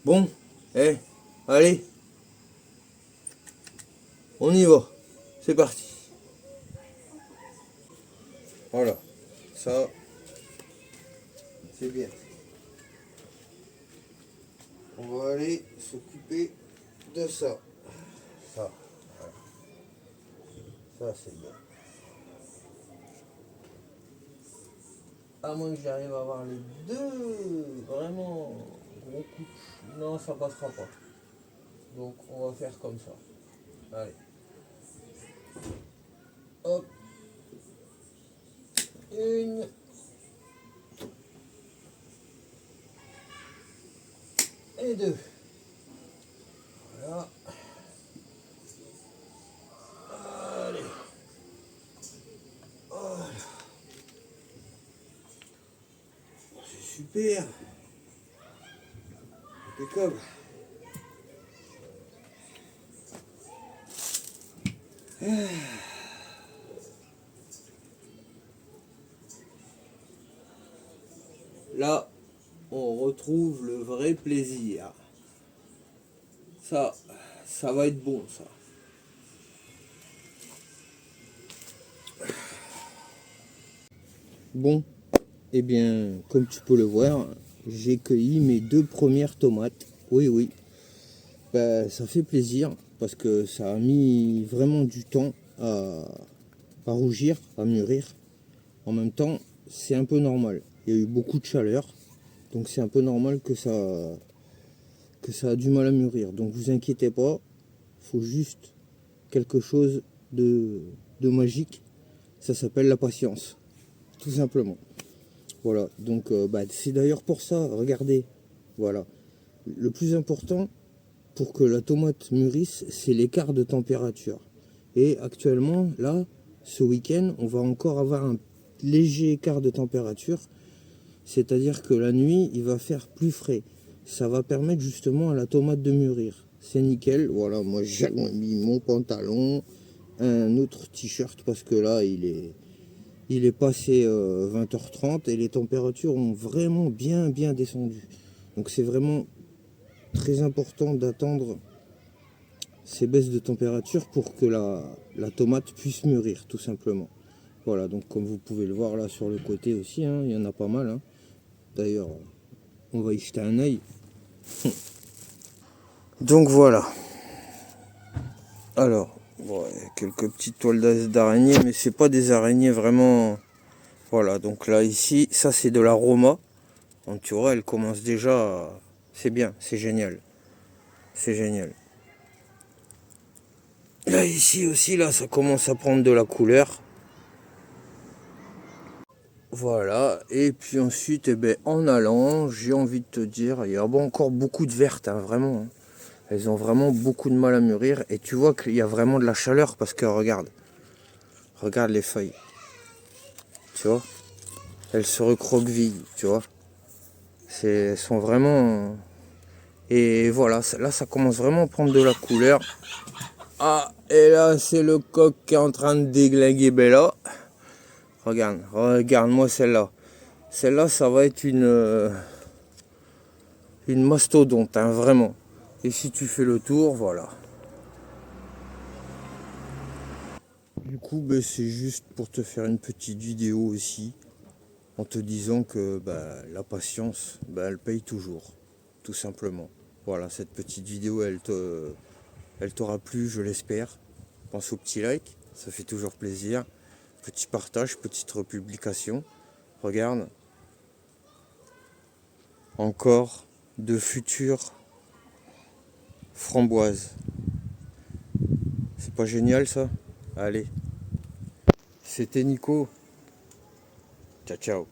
Bon, allez, on y va. C'est parti. Voilà, ça, c'est bien. On va aller s'occuper de ça. Ça, voilà. Ça c'est bien. À moins que j'arrive à avoir les deux vraiment gros coups. Non, ça passera pas. Donc on va faire comme ça. Allez. Hop. Une. Et deux. Voilà. Allez. Voilà. C'est super. Impeccable. Là, on retrouve le vrai plaisir. Ça va être bon, ça. Bon, eh bien, comme tu peux le voir, j'ai cueilli mes deux premières tomates. Oui, oui. Ben, ça fait plaisir parce que ça a mis vraiment du temps à rougir, à mûrir. En même temps, c'est un peu normal. Il y a eu beaucoup de chaleur, donc c'est un peu normal que ça a du mal à mûrir. Donc vous inquiétez pas, il faut juste quelque chose de magique. Ça s'appelle la patience, tout simplement. Voilà, donc c'est d'ailleurs pour ça, regardez, voilà. Le plus important pour que la tomate mûrisse, c'est l'écart de température. Et actuellement, là, ce week-end, on va encore avoir un léger écart de température. C'est-à-dire que la nuit, il va faire plus frais. Ça va permettre justement à la tomate de mûrir. C'est nickel. Voilà, moi j'ai mis mon pantalon, un autre t-shirt parce que là, il est passé 20h30 et les températures ont vraiment bien descendu. Donc c'est vraiment très important d'attendre ces baisses de température pour que la tomate puisse mûrir tout simplement. Voilà, donc comme vous pouvez le voir là sur le côté aussi, hein, il y en a pas mal. Hein. D'ailleurs, on va y jeter un œil. Donc voilà. Alors, bon, il y a quelques petites toiles d'araignée, mais c'est pas des araignées vraiment. Voilà, donc là ici, ça c'est de l'aroma. Donc tu vois, elle commence déjà. C'est bien, c'est génial. C'est génial. Là ici aussi, là, ça commence à prendre de la couleur. Voilà, et puis ensuite, eh ben, en allant, j'ai envie de te dire, il y a encore beaucoup de vertes, hein, vraiment. Hein. Elles ont vraiment beaucoup de mal à mûrir. Et tu vois qu'il y a vraiment de la chaleur parce que regarde les feuilles. Tu vois, elles se recroquevillent, tu vois. Elles sont vraiment... Et voilà, là ça commence vraiment à prendre de la couleur. Ah, et là c'est le coq qui est en train de déglinguer Bella. Regarde-moi celle-là. Celle-là, ça va être une mastodonte, hein, vraiment. Et si tu fais le tour, voilà. Du coup, c'est juste pour te faire une petite vidéo aussi, en te disant que la patience, elle paye toujours, tout simplement. Voilà, cette petite vidéo, elle t'aura plu, je l'espère. Pense au petit like, ça fait toujours plaisir. Petit partage, petite republication. Regarde, encore de futures framboises. C'est pas génial ça? Allez, c'était Nico. Ciao, ciao.